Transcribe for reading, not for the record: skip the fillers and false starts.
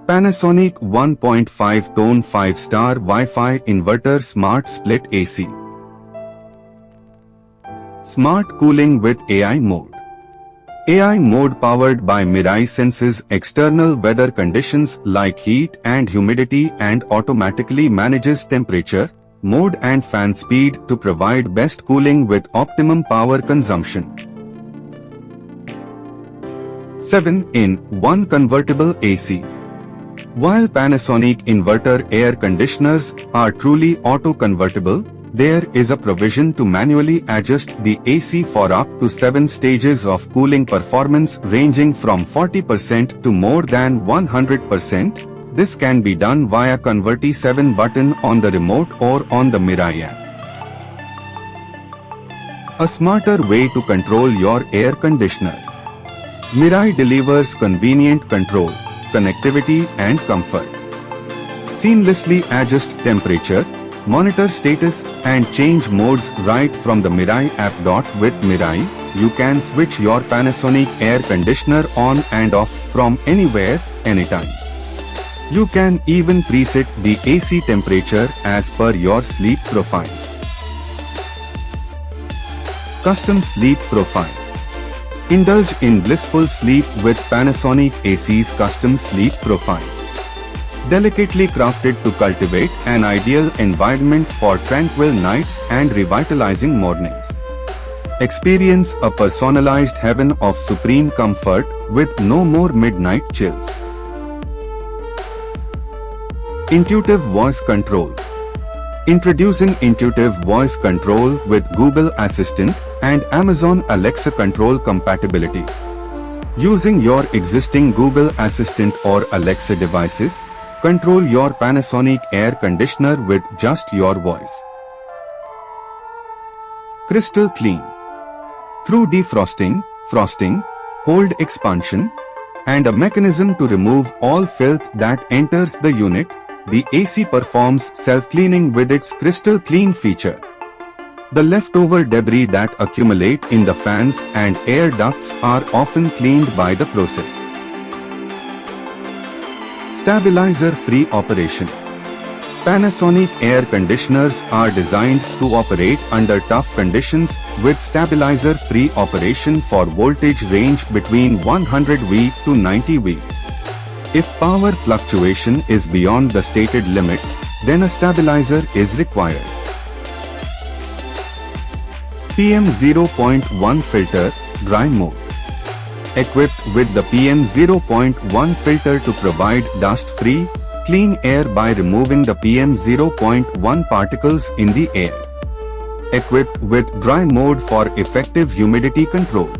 Panasonic 1.5 tone 5-star Wi-Fi inverter smart split AC. Smart cooling with AI mode. AI mode powered by Mirai senses external weather conditions like heat and humidity and automatically manages temperature, mode and fan speed to provide best cooling with optimum power consumption. 7-in-1 convertible AC. While Panasonic inverter air conditioners are truly auto-convertible, there is a provision to manually adjust the AC for up to 7 stages of cooling performance ranging from 40% to more than 100%. This can be done via Converti 7 button on the remote or on the Mirai app. A smarter way to control your air conditioner. Mirai delivers convenient control, connectivity and comfort. Seamlessly adjust temperature, monitor status and change modes right from the Mirai app. With Mirai, you can switch your Panasonic air conditioner on and off from anywhere, anytime. You can even preset the AC temperature as per your sleep profiles. Custom sleep profile. Indulge in blissful sleep with Panasonic AC's custom sleep profile. Delicately crafted to cultivate an ideal environment for tranquil nights and revitalizing mornings. Experience a personalized heaven of supreme comfort with no more midnight chills. Intuitive voice control. Introducing intuitive voice control with Google Assistant and Amazon Alexa control compatibility. Using your existing Google Assistant or Alexa devices, control your Panasonic air conditioner with just your voice. Crystal clean. Through defrosting, frosting, cold expansion, and a mechanism to remove all filth that enters the unit, the AC performs self-cleaning with its crystal clean feature. The leftover debris that accumulate in the fans and air ducts are often cleaned by the process. Stabilizer-free operation. Panasonic air conditioners are designed to operate under tough conditions with stabilizer-free operation for voltage range between 100 V to 90 V. If power fluctuation is beyond the stated limit, then a stabilizer is required. PM0.1 filter, dry mode. Equipped with the PM0.1 filter to provide dust-free, clean air by removing the PM0.1 particles in the air. Equipped with dry mode for effective humidity control.